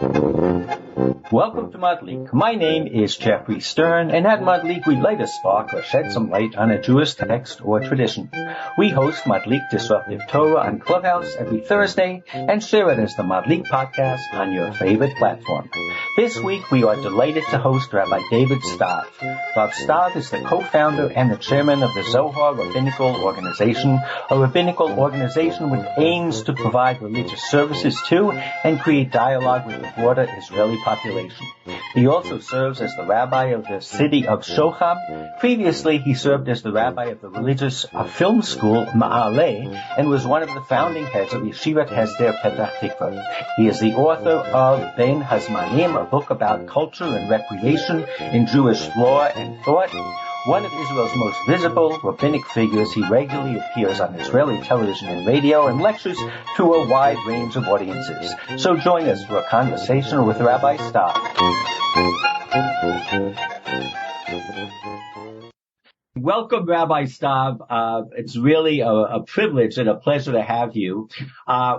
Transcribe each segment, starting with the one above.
Welcome to Madlik. My name is Jeffrey Stern, and at Madlik we light a spark or shed some light on a Jewish text or tradition. We host Madlik Disruptive Torah on Clubhouse every Thursday and share it as the Madlik podcast on your favorite platform. This week we are delighted to host Rabbi David Stav. Rav Stav is the co-founder and the chairman of the Tzohar Rabbinical Organization, a rabbinical organization which aims to provide religious services to and create dialogue with the broader Israeli population. He also serves as the rabbi of the city of Shoham. Previously, he served as the rabbi of the religious film school Maale and was one of the founding heads of Yeshivat Hesder Petach Tikva. He is the author of Bein Ha-Zemanim, a book about culture and recreation in Jewish law and thought. One of Israel's most visible rabbinic figures, he regularly appears on Israeli television and radio and lectures to a wide range of audiences. So join us for a conversation with Rabbi Stav. Welcome, Rabbi Stav. It's really a privilege and a pleasure to have you.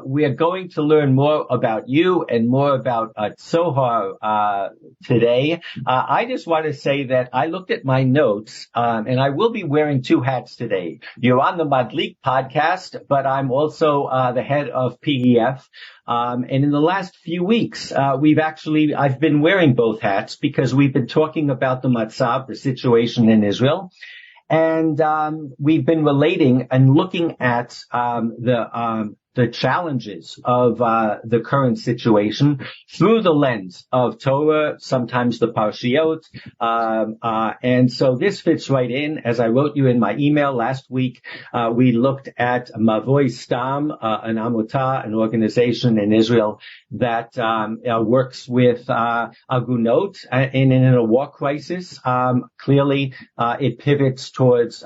We are going to learn more about you and more about Tzohar today. I just want to say that I looked at my notes, and I will be wearing two hats today. You're on the Madlik podcast, but I'm also the head of PEF. And in the last few weeks, I've been wearing both hats because we've been talking about the Matzav, the situation in Israel. And we've been relating and looking at the challenges of the current situation through the lens of Torah, sometimes the Parshiot. And so this fits right in. As I wrote you in my email last week, we looked at Mavoi Stam, an Amutah, an organization in Israel that works with Agunot in a war crisis. Clearly, it pivots towards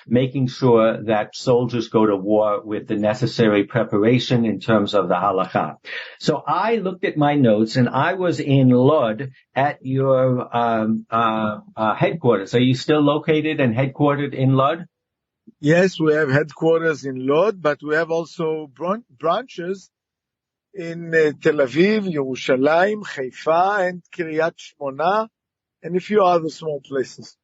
making sure that soldiers go to war with the necessary preparation in terms of the halakha. So I looked at my notes, and I was in Lod at your headquarters. Are you still located and headquartered in Lod? Yes, we have headquarters in Lod, but we have also branches in Tel Aviv, Yerushalayim, Haifa, and Kiryat Shmona, and a few other small places.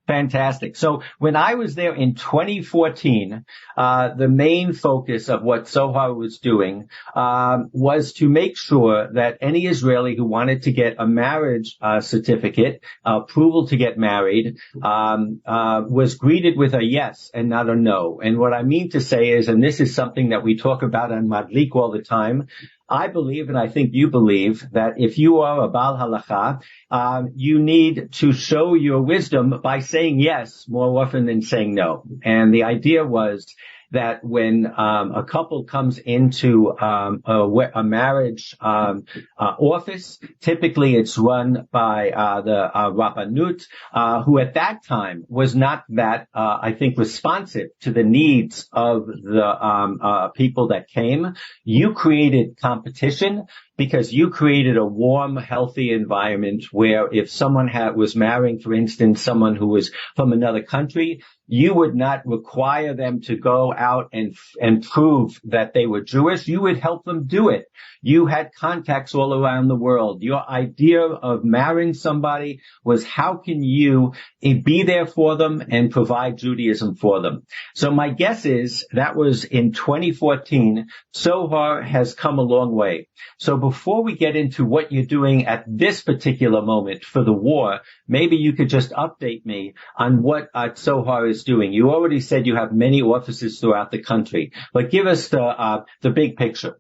Fantastic. So when I was there in 2014, the main focus of what Tzohar was doing was to make sure that any Israeli who wanted to get a marriage certificate, approval to get married, was greeted with a yes and not a no. And what I mean to say is, and this is something that we talk about on Madlik all the time, I believe, and I think you believe, that if you are a Baal Halacha, you need to show your wisdom by saying yes more often than saying no. And the idea was that when a couple comes into a marriage office, typically it's run by the rabbanut, who at that time was not that I think responsive to the needs of the people that came. You created competition because you created a warm, healthy environment where if someone was marrying, for instance, someone who was from another country, you would not require them to go out and prove that they were Jewish. You would help them do it. You had contacts all around the world. Your idea of marrying somebody was how can you be there for them and provide Judaism for them. So my guess is that was in 2014. Tzohar has come a long way. So before we get into what you're doing at this particular moment for the war, maybe you could just update me on what Tzohar is doing. You already said you have many offices throughout the country, but give us the big picture.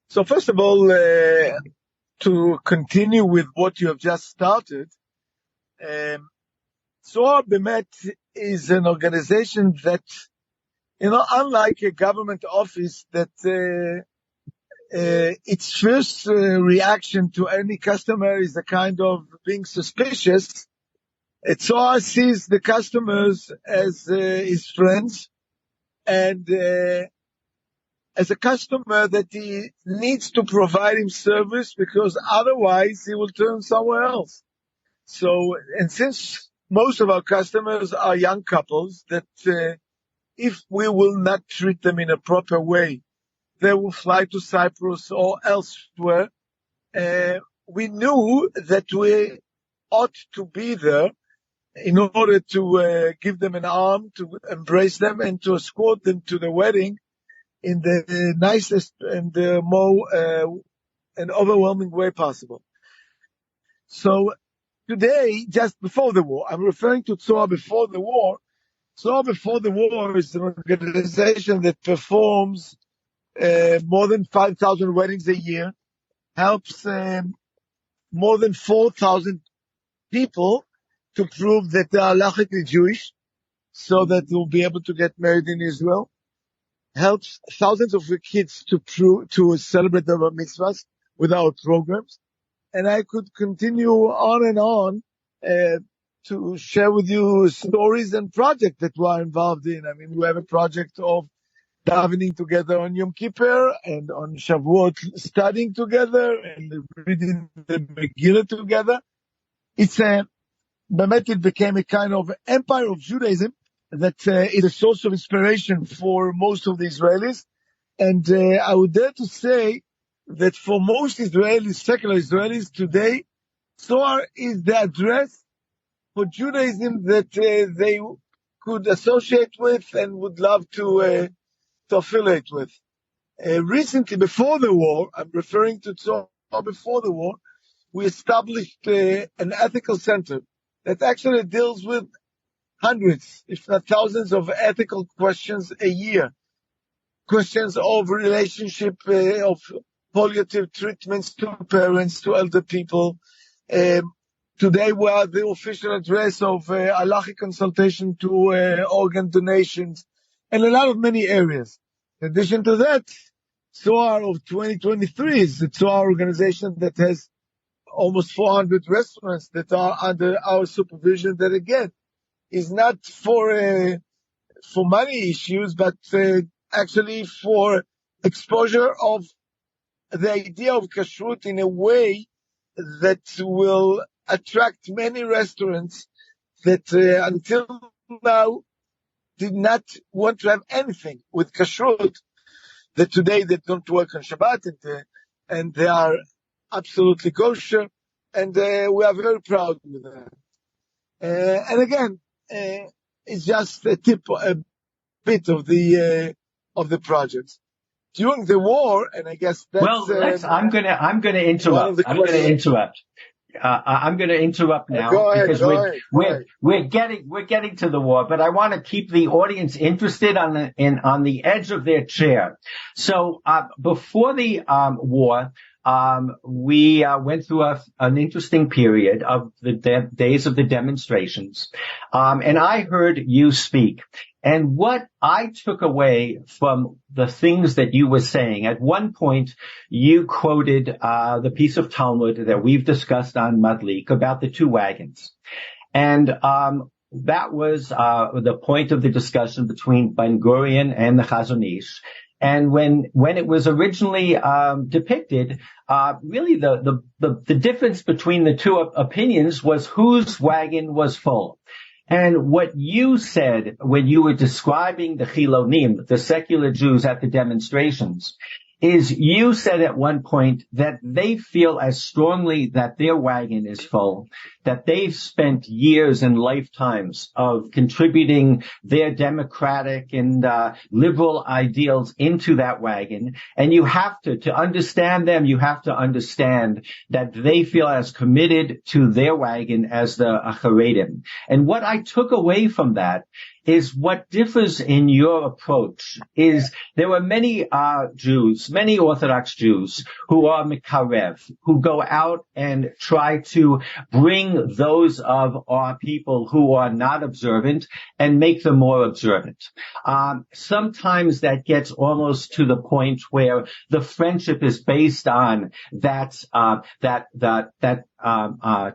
So first of all, to continue with what you have just started, Tzohar Bemet is an organization that, unlike a government office that its first reaction to any customer is a kind of being suspicious, Tzohar sees the customers as his friends and as a customer that he needs to provide him service because otherwise he will turn somewhere else. So, and since most of our customers are young couples that if we will not treat them in a proper way, they will fly to Cyprus or elsewhere we knew that we ought to be there in order to give them an arm, to embrace them, and to escort them to the wedding in the nicest and more and overwhelming way possible. So today, just before the war, I'm referring to Tzohar before the war. Tzohar before the war is an organization that performs more than 5,000 weddings a year, helps more than 4,000 people to prove that they are halachically Jewish, so that they'll be able to get married in Israel. Helps thousands of kids to celebrate their bar mitzvahs with our programs. And I could continue on and on to share with you stories and projects that we are involved in. I mean, we have a project of davening together on Yom Kippur and on Shavuot studying together and reading the Megillah together. It became a kind of empire of Judaism that is a source of inspiration for most of the Israelis. And I would dare to say that for most Israelis, secular Israelis today, Tzohar is the address for Judaism that they could associate with and would love to affiliate with. Recently, before the war, I'm referring to Tzohar before the war, we established an ethical center that actually deals with hundreds, if not thousands, of ethical questions a year. Questions of relationship, of palliative treatments to parents, to elder people. Today we are the official address of halachic consultation to organ donations, and a lot of many areas. In addition to that, Tzohar of 2023 is the Tzohar organization that has almost 400 restaurants that are under our supervision. That again is not for money issues, but actually for exposure of the idea of kashrut in a way that will attract many restaurants that until now did not want to have anything with kashrut, that today they don't work on Shabbat and they are absolutely kosher, and we are very proud with that. And again, it's just a bit of the project. During the war, and I guess that's I'm going to interrupt. I'm going to interrupt now because we're getting to the war, but I want to keep the audience interested on the edge of their chair. So before the war, we went through an interesting period of the days of the demonstrations, and I heard you speak. And what I took away from the things that you were saying, at one point you quoted the piece of Talmud that we've discussed on Madlik about the two wagons. And that was the point of the discussion between Ben Gurion and the Chazon Ish. And when it was originally depicted, really the difference between the two opinions was whose wagon was full. And what you said when you were describing the Chilonim, the secular Jews at the demonstrations, is you said at one point that they feel as strongly that their wagon is full, that they've spent years and lifetimes of contributing their democratic and liberal ideals into that wagon. And you have to understand them, you have to understand that they feel as committed to their wagon as the Haredim. And what I took away from that is what differs in your approach is there were many Jews, many Orthodox Jews who are mikarev, who go out and try to bring those of our people who are not observant and make them more observant. Sometimes that gets almost to the point where the friendship is based on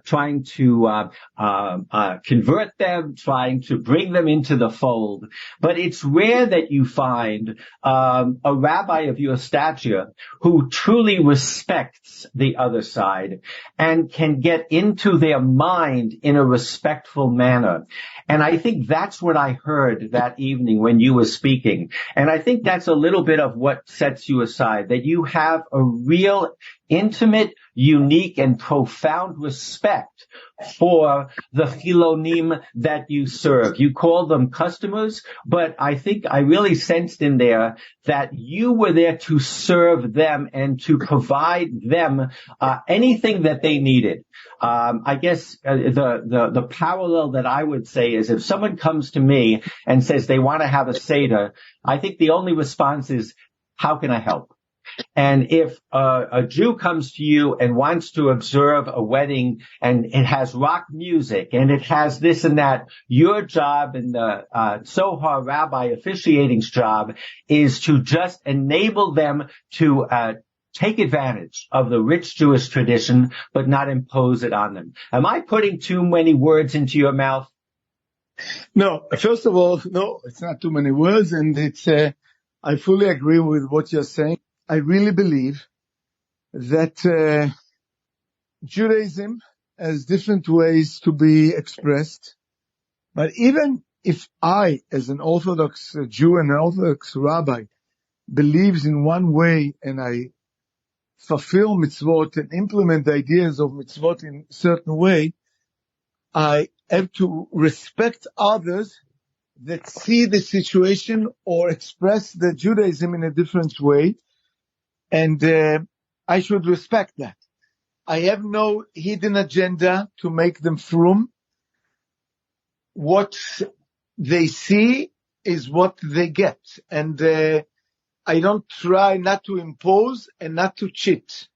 trying to convert them, trying to bring them into the fold. But it's rare that you find a rabbi of your stature who truly respects the other side and can get into their mind in a respectful manner. And I think that's what I heard that evening when you were speaking. And I think that's a little bit of what sets you aside, that you have a real intimate, unique, and profound respect for the Chilonim that you serve. You call them customers, but I think I really sensed in there that you were there to serve them and to provide them anything that they needed. I guess the parallel that I would say is if someone comes to me and says they want to have a Seder, I think the only response is, how can I help? And if a Jew comes to you and wants to observe a wedding and it has rock music and it has this and that, your job and the Tzohar rabbi officiating's job is to just enable them to take advantage of the rich Jewish tradition, but not impose it on them. Am I putting too many words into your mouth? No, first of all, no, it's not too many words, and it's I fully agree with what you're saying. I really believe that Judaism has different ways to be expressed. But even if I, as an Orthodox Jew and an Orthodox rabbi, believes in one way and I fulfill mitzvot and implement the ideas of mitzvot in a certain way, I have to respect others that see the situation or express the Judaism in a different way. And I should respect that. I have no hidden agenda to make them frum. What they see is what they get. And I don't try not to impose and not to cheat.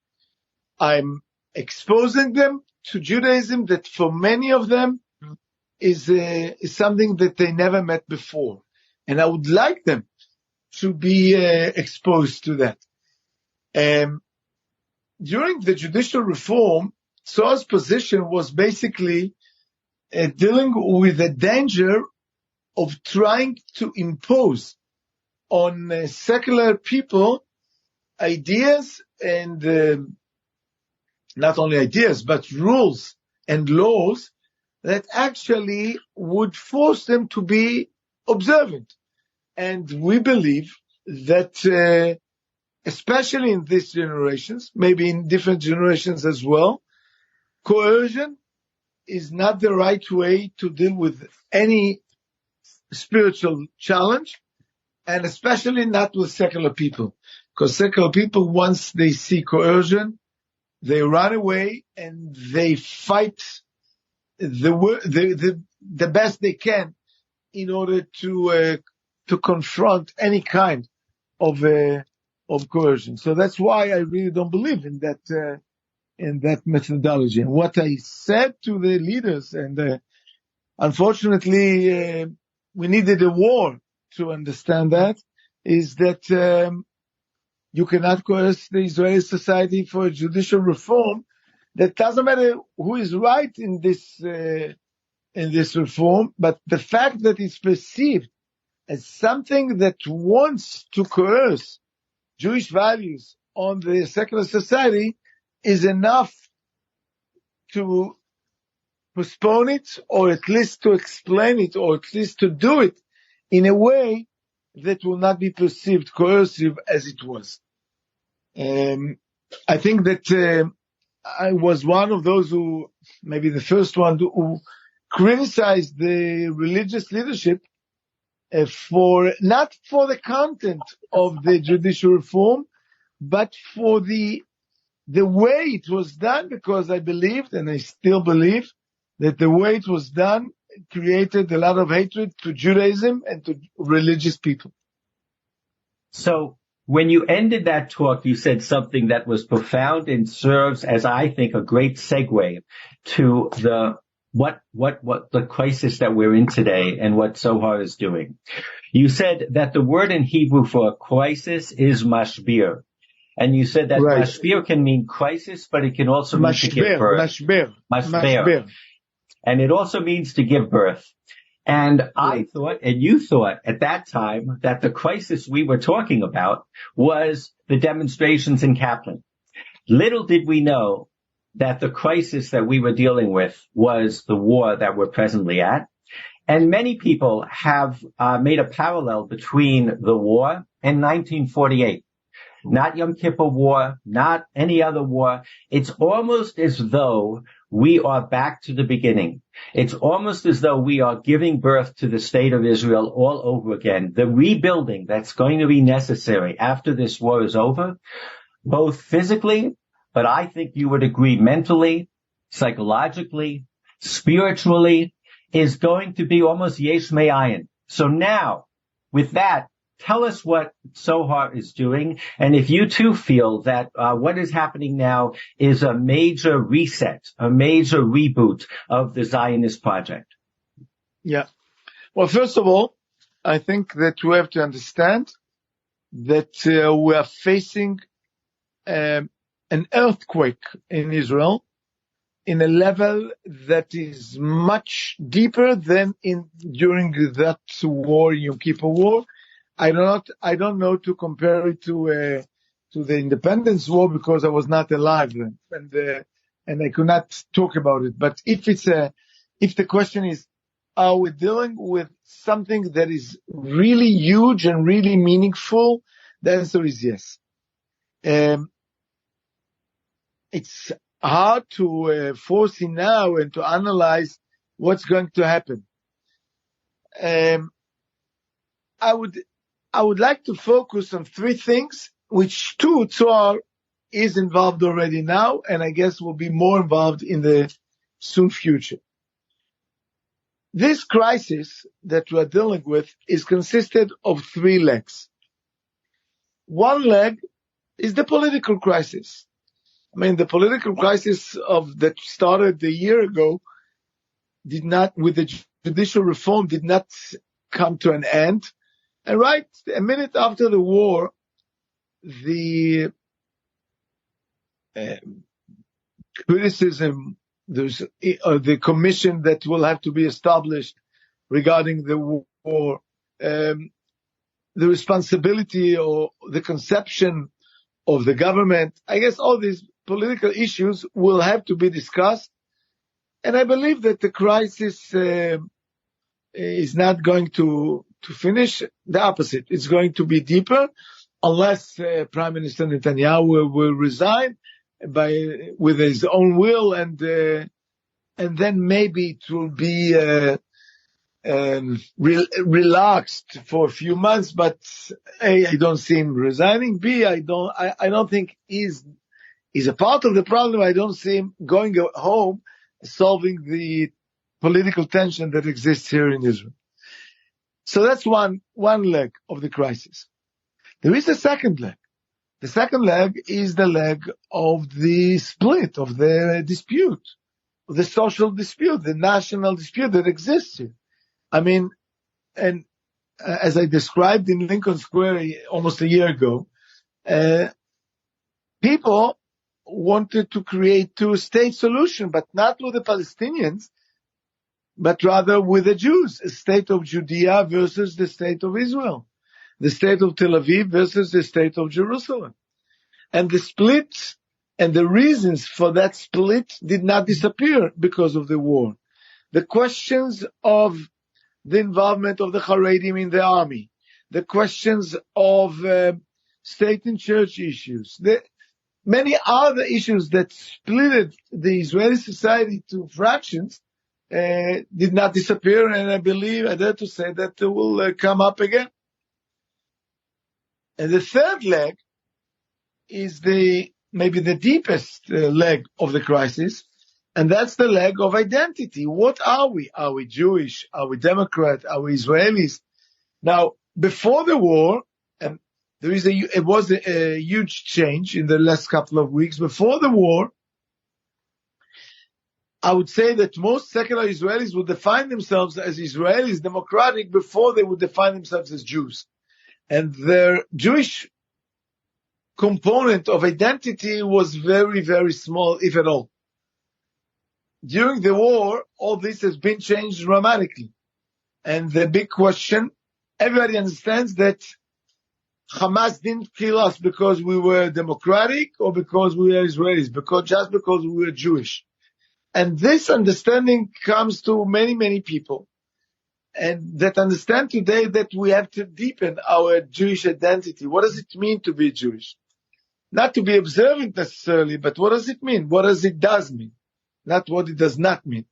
I'm exposing them to Judaism that for many of them is something that they never met before. And I would like them to be exposed to that. During the judicial reform, Tzohar's position was basically dealing with the danger of trying to impose on secular people ideas and not only ideas, but rules and laws that actually would force them to be observant. And we believe that especially in these generations, maybe in different generations as well, coercion is not the right way to deal with any spiritual challenge, and especially not with secular people. Because secular people, once they see coercion, they run away and they fight the best they can in order to confront any kind of coercion. So that's why I really don't believe in that methodology. And what I said to the leaders, and unfortunately we needed a war to understand that, is that you cannot coerce the Israeli society for a judicial reform. That doesn't matter who is right in this reform, but the fact that it's perceived as something that wants to coerce Jewish values on the secular society is enough to postpone it, or at least to explain it, or at least to do it in a way that will not be perceived coercive as it was. I think that I was one of those who, maybe the first one, who criticized the religious leadership not for the content of the judicial reform, but for the way it was done, because I believed, and I still believe, that the way it was done created a lot of hatred to Judaism and to religious people. So when you ended that talk, you said something that was profound and serves as, I think, a great segue to what the crisis that we're in today and what Tzohar is doing. You said that the word in Hebrew for a crisis is mashbir. And you said that right. Mashbir can mean crisis, but it can also mean to give birth. Mashbir. And it also means to give birth. And I thought, and you thought at that time, that the crisis we were talking about was the demonstrations in Kaplan. Little did we know that the crisis that we were dealing with was the war that we're presently at. And many people have made a parallel between the war and 1948. not Yom Kippur War, not any other war. It's almost as though we are back to the beginning. It's almost as though we are giving birth to the state of Israel all over again. The rebuilding that's going to be necessary after this war is over, both physically, but I think you would agree mentally, psychologically, spiritually, is going to be almost yesh me'ayin. So now, with that, tell us what Tzohar is doing, and if you too feel that what is happening now is a major reset, a major reboot of the Zionist project. Yeah. Well, first of all, I think that we have to understand that we are facing an earthquake in Israel in a level that is much deeper than during that war, Yom Kippur War. I don't know to compare it to the Independence War because I was not alive then, and I could not talk about it. But if the question is, are we dealing with something that is really huge and really meaningful? The answer is yes. It's hard to foresee now and to analyze what's going to happen. I would like to focus on three things, which two, Tzohar is involved already now, and I guess will be more involved in the soon future. This crisis that we are dealing with is consisted of three legs. One leg is the political crisis. I mean, the political crisis that started a year ago with the judicial reform did not come to an end. And right a minute after the war, the criticism, the commission that will have to be established regarding the war, the responsibility or the conception of the government, I guess all these political issues will have to be discussed. And I believe that the crisis is not going to finish. The opposite. It's going to be deeper unless Prime Minister Netanyahu will resign with his own will, and then maybe it will be relaxed for a few months. But A, I don't see him resigning. B, I don't think he's a part of the problem. I don't see him going home solving the political tension that exists here in Israel. So that's one leg of the crisis. There is a second leg. The second leg is the leg of the split, of the dispute, of the social dispute, the national dispute that exists here. I mean, and as I described in Lincoln Square almost a year ago, people wanted to create two-state solution, but not with the Palestinians, but rather with the Jews, a state of Judea versus the state of Israel, the state of Tel Aviv versus the state of Jerusalem. And the split and the reasons for that split did not disappear because of the war. The questions of the involvement of the Haredim in the army, the questions of state and church issues, many other issues that split the Israeli society to fractions did not disappear, and I dare to say that they will come up again. And the third leg is maybe the deepest leg of the crisis, and that's the leg of identity. What are we? Are we Jewish? Are we Democrat? Are we Israelis? Now, before the war, and it was a huge change in the last couple of weeks. Before the war, I would say that most secular Israelis would define themselves as Israelis, democratic, before they would define themselves as Jews. And their Jewish component of identity was very, very small, if at all. During the war, all this has been changed dramatically. And the big question, everybody understands that Hamas didn't kill us because we were democratic or because we were Israelis, just because we were Jewish. And this understanding comes to many, many people, and that understand today that we have to deepen our Jewish identity. What does it mean to be Jewish? not to be observant necessarily, but what does it mean? What does it does mean? Not what it does not mean.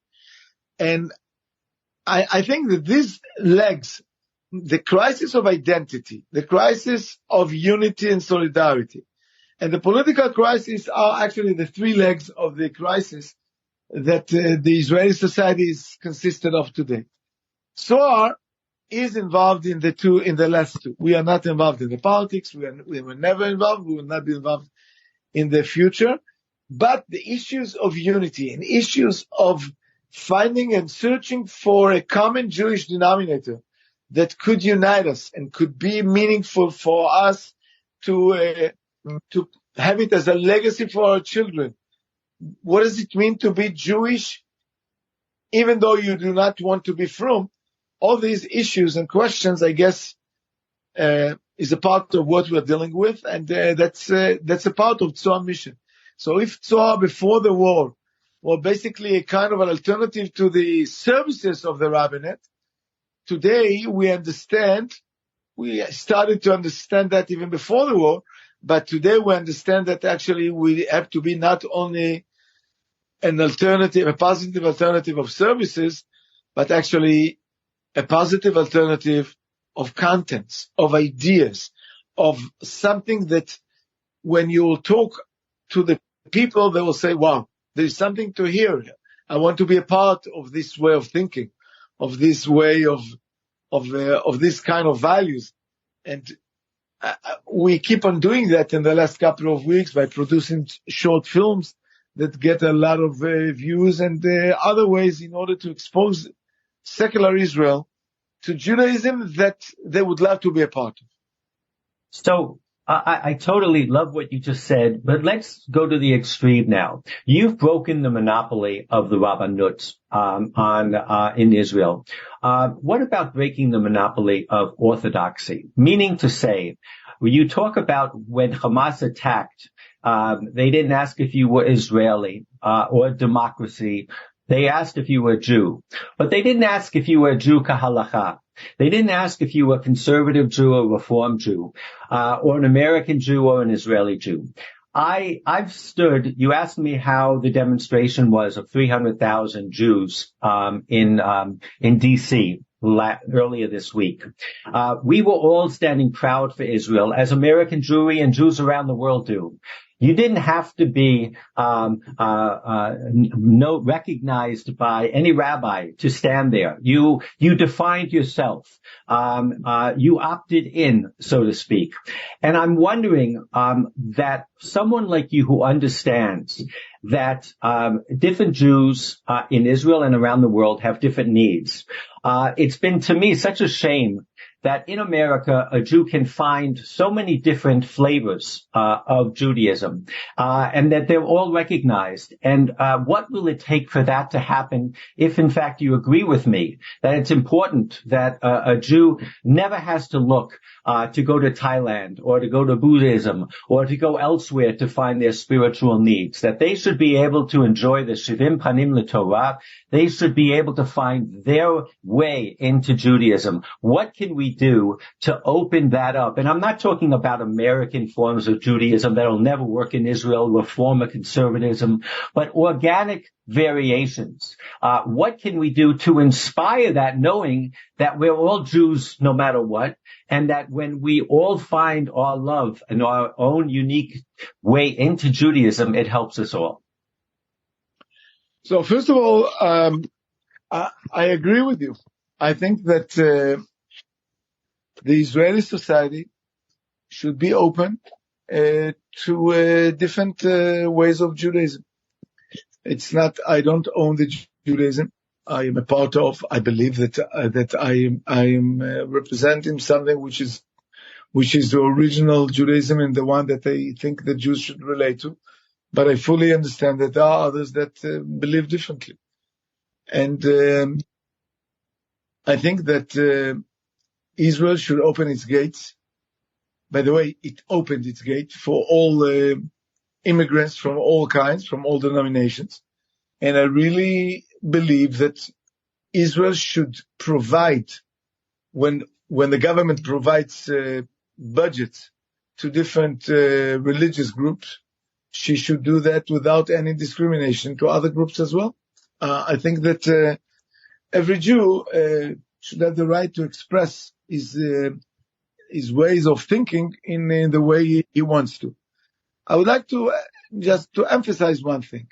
And I think that these legs, the crisis of identity, the crisis of unity and solidarity, and the political crisis are actually the three legs of the crisis that the Israeli society is consisted of today. Tzohar is involved in the last two. We are not involved in the politics. We were never involved. We will not be involved in the future. But the issues of unity and issues of finding and searching for a common Jewish denominator that could unite us and could be meaningful for us to have it as a legacy for our children. What does it mean to be Jewish, even though you do not want to be frum? All these issues and questions, I guess, is a part of what we're dealing with, and that's a part of Tzohar mission. So if Tzohar before the war were basically a kind of an alternative to the services of the rabbinate, today we started to understand that even before the war, but today we understand that actually we have to be not only an alternative, a positive alternative of services, but actually a positive alternative of contents, of ideas, of something that when you will talk to the people, they will say, wow, there's something to hear. I want to be a part of this way of thinking, of this way of this kind of values. And we keep on doing that in the last couple of weeks by producing short films that get a lot of views and other ways in order to expose secular Israel to Judaism that they would love to be a part of. So I totally love what you just said, but let's go to the extreme now. You've broken the monopoly of the rabbanut in Israel. What about breaking the monopoly of orthodoxy? Meaning to say, when you talk about when Hamas attacked, they didn't ask if you were Israeli or democracy. They asked if you were a Jew, but they didn't ask if you were a Jew kahalacha. They didn't ask if you were a conservative Jew or Reform Jew, or an American Jew or an Israeli Jew. I've stood, you asked me how the demonstration was of 300,000 Jews, in DC earlier this week. We were all standing proud for Israel, as American Jewry and Jews around the world do. You didn't have to be recognized by any rabbi to stand there. You defined yourself. You opted in, so to speak. And I'm wondering that someone like you who understands that different Jews in Israel and around the world have different needs. It's been to me such a shame that in America, a Jew can find so many different flavors of Judaism, and that they're all recognized. And what will it take for that to happen if, in fact, you agree with me that it's important that a Jew never has to look to go to Thailand or to go to Buddhism or to go elsewhere to find their spiritual needs, that they should be able to enjoy the Shivim Panim LeTorah. They should be able to find their way into Judaism. What can we do to open that up? And I'm not talking about American forms of Judaism that'll never work in Israel, Reform or conservatism, but organic variations. What can we do to inspire that, knowing that we're all Jews no matter what, and that when we all find our love and our own unique way into Judaism, it helps us all? So first of all, I agree with you. I think that the Israeli society should be open to different ways of Judaism. It's not, I don't own the Judaism. I am a part of, I believe that I am representing something which is the original Judaism and the one that I think that Jews should relate to. But I fully understand that there are others that believe differently. And I think that Israel should open its gates. By the way, it opened its gate for all immigrants from all kinds, from all denominations. And I really believe that Israel should provide, when the government provides budgets to different religious groups, she should do that without any discrimination to other groups as well. I think that every Jew should have the right to express his ways of thinking in the way he wants to. I would like to just to emphasize one thing.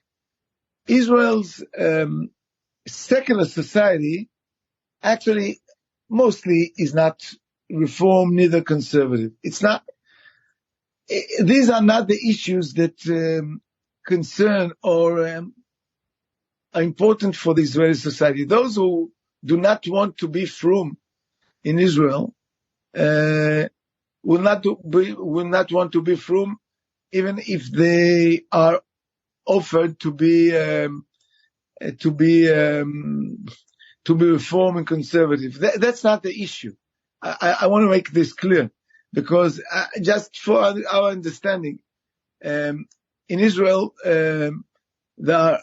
Israel's secular society actually mostly is not reform, neither conservative. It's not. These are not the issues that concern or are important for the Israeli society. Those who do not want to be frum in Israel will not want to be frum, even if they are offered to be reform and conservative. That's not the issue. I want to make this clear, because just for our understanding, in Israel there are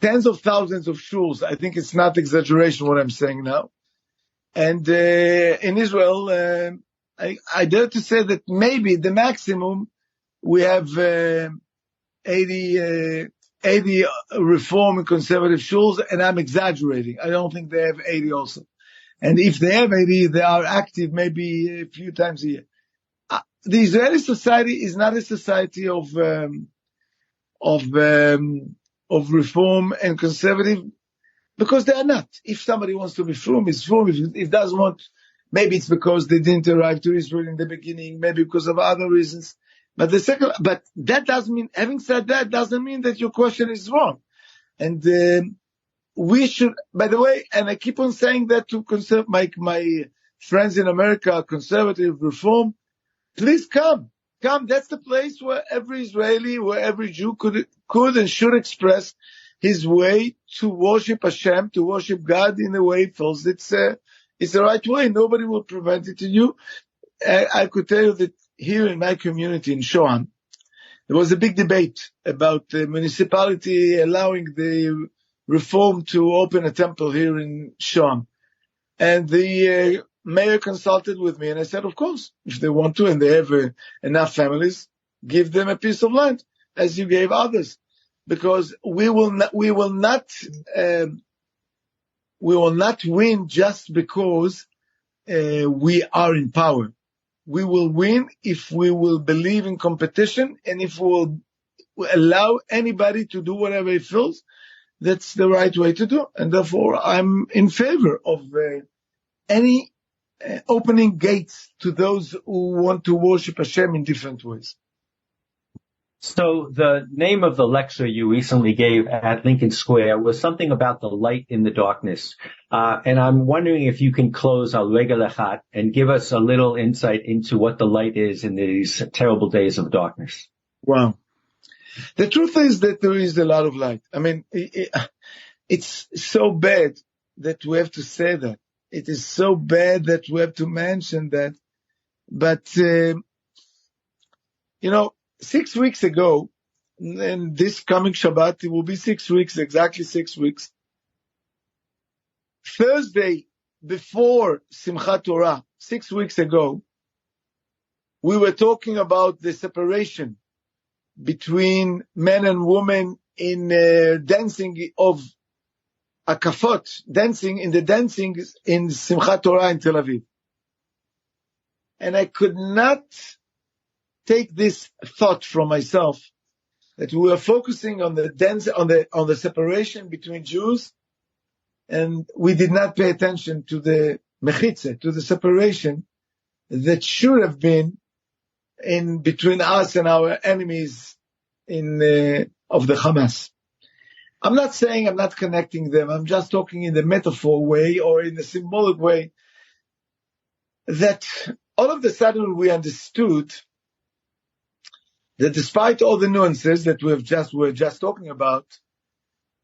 tens of thousands of shuls. I think it's not exaggeration what I'm saying now. And in Israel, I dare to say that maybe the maximum we have 80 reform and conservative shuls, and I'm exaggerating. I don't think they have 80 also. And if they have 80, they are active maybe a few times a year. The Israeli society is not a society of reform and conservative, because they are not. If somebody wants to be frum, it's frum. If doesn't want, maybe it's because they didn't arrive to Israel in the beginning, maybe because of other reasons. But that doesn't mean, having said that, doesn't mean that your question is wrong. And we should, by the way, and I keep on saying that to my friends in America, conservative, reform, please come. Come, that's the place where every Israeli, where every Jew could and should express his way to worship Hashem, to worship God in the way he feels it's the right way. Nobody will prevent it to you. I could tell you that here in my community in Shoham, there was a big debate about the municipality allowing the reform to open a temple here in Shoham. And the mayor consulted with me, and I said, of course, if they want to and they have enough families, give them a piece of land as you gave others, because we will not win just because we are in power. We will win if we will believe in competition, and if we will allow anybody to do whatever he feels. That's the right way to do, and therefore I'm in favor of any opening gates to those who want to worship Hashem in different ways. So the name of the lecture you recently gave at Lincoln Square was something about the light in the darkness. And I'm wondering if you can close our Regel Echad and give us a little insight into what the light is in these terrible days of darkness. Wow. The truth is that there is a lot of light. I mean, it's so bad that we have to say that. It is so bad that we have to mention that. But, 6 weeks ago, and this coming Shabbat, it will be 6 weeks, exactly 6 weeks. Thursday, before Simchat Torah, 6 weeks ago, we were talking about the separation between men and women in dancing of akafot, dancing in Simchat Torah in Tel Aviv. And I could not take this thought from myself that we were focusing on the dance, on the separation between Jews, and we did not pay attention to the mechitze, to the separation that should have been in between us and our enemies of the Hamas. I'm not saying I'm not connecting them. I'm just talking in the metaphor way or in the symbolic way, that all of a sudden we understood that despite all the nuances that we're just talking about,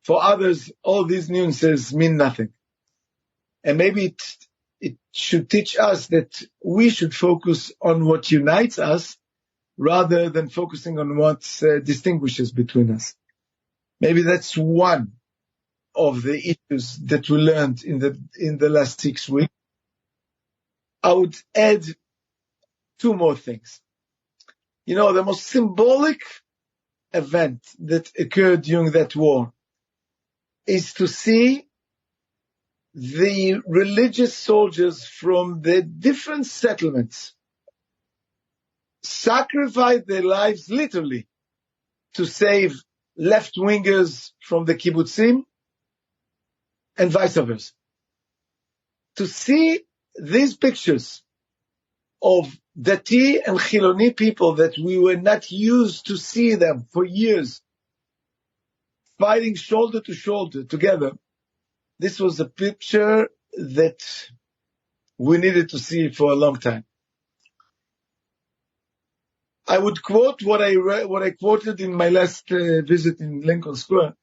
for others, all these nuances mean nothing. And maybe it should teach us that we should focus on what unites us rather than focusing on what distinguishes between us. Maybe that's one of the issues that we learned in the last 6 weeks. I would add two more things. The most symbolic event that occurred during that war is to see the religious soldiers from the different settlements sacrifice their lives literally to save left-wingers from the kibbutzim and vice versa. To see these pictures of Dati and Chiloni people that we were not used to see them for years, fighting shoulder to shoulder together, this was a picture that we needed to see for a long time. I would quote what I quoted in my last visit in Lincoln Square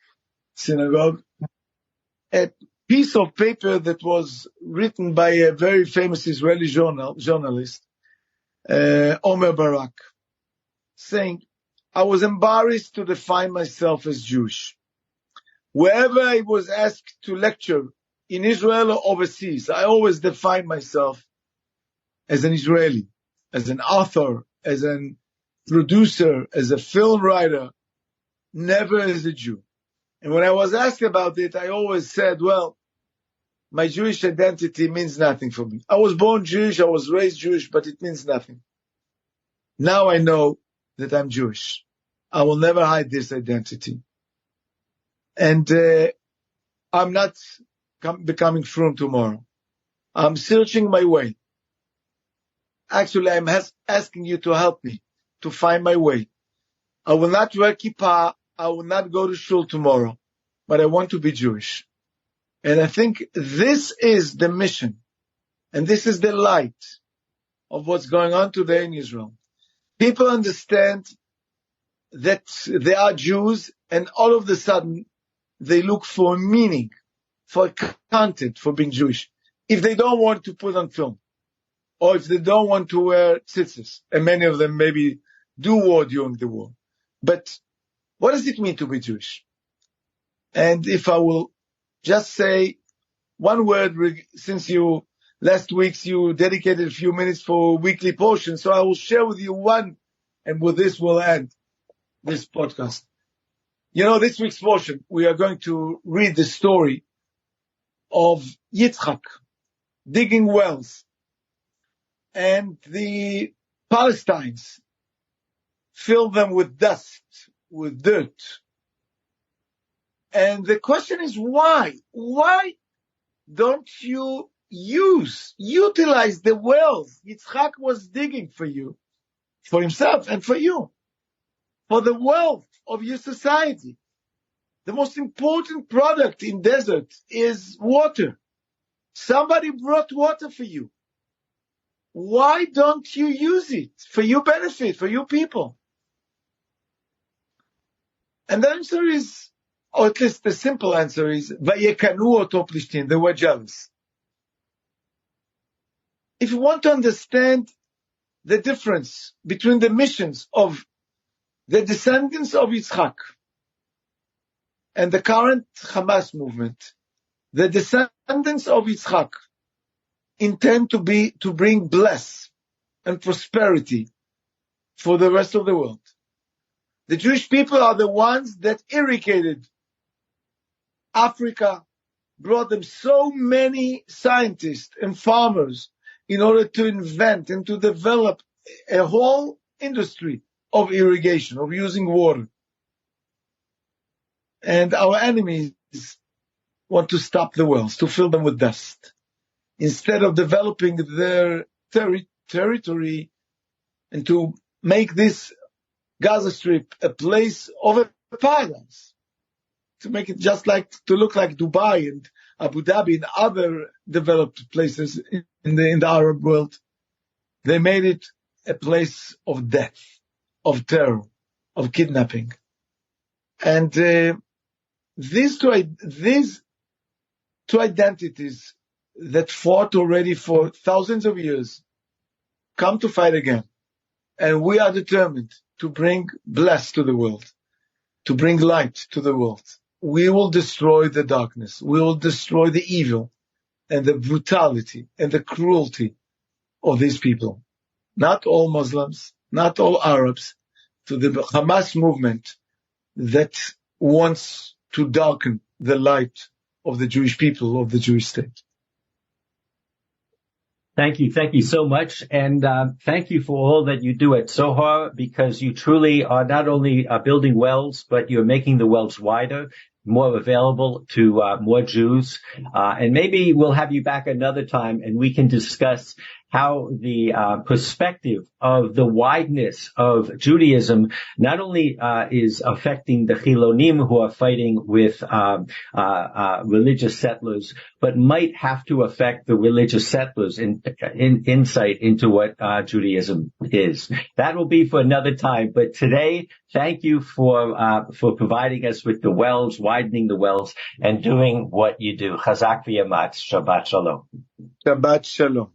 Synagogue, a piece of paper that was written by a very famous Israeli journalist, Omer Barak, saying, I was embarrassed to define myself as Jewish. Wherever I was asked to lecture, in Israel or overseas, I always defined myself as an Israeli, as an author, as an producer, as a film writer, never as a Jew. And when I was asked about it, I always said, well, my Jewish identity means nothing for me. I was born Jewish, I was raised Jewish, but it means nothing. Now I know that I'm Jewish. I will never hide this identity. And I'm not becoming frum tomorrow. I'm searching my way. Actually, I'm asking you to help me to find my way. I will not wear kippah. I will not go to shul tomorrow, but I want to be Jewish. And I think this is the mission, and this is the light of what's going on today in Israel. People understand that they are Jews, and all of a sudden, they look for meaning, for content, for being Jewish. If they don't want to put on film, or if they don't want to wear tzitzis, and many of them maybe do war during the war. But what does it mean to be Jewish? And if I will just say one word, since last week you dedicated a few minutes for weekly portion, so I will share with you one, and with this we'll end this podcast. This week's portion, we are going to read the story of Yitzchak digging wells, and the Palestinians fill them with dust, with dirt. And the question is why? Why don't you utilize the wells Yitzchak was digging for you, for himself and for you, for the wealth of your society? The most important product in desert is water. Somebody brought water for you. Why don't you use it for your benefit, for your people? And the answer is, or at least the simple answer is, Vayekanu oto plishtim, they were jealous. If you want to understand the difference between the missions of the descendants of Yitzchak and the current Hamas movement, the descendants of Yitzchak intend to bring bless and prosperity for the rest of the world. The Jewish people are the ones that irrigated Africa, brought them so many scientists and farmers in order to invent and to develop a whole industry of irrigation, of using water. And our enemies want to stop the wells, to fill them with dust, instead of developing their territory and to make this Gaza Strip a place of a paradise, to make it to look like Dubai and Abu Dhabi and other developed places in the Arab world. They made it a place of death, of terror, of kidnapping. And these two identities that fought already for thousands of years come to fight again. And we are determined to bring bless to the world, to bring light to the world. We will destroy the darkness. We will destroy the evil and the brutality and the cruelty of these people. not all Muslims, not all Arabs, to the Hamas movement that wants to darken the light of the Jewish people, of the Jewish state. Thank you so much, and thank you for all that you do at Tzohar, because you truly are not only building wells, but you're making the wells wider, more available to more Jews. And maybe we'll have you back another time, and we can discuss how the perspective of the wideness of Judaism not only is affecting the Chilonim who are fighting with religious settlers, but might have to affect the religious settlers in insight into what Judaism is. That will be for another time. But today, thank you for providing us with the wells, widening the wells, and doing what you do. Chazak v'yamatz. Shabbat shalom. Shabbat shalom.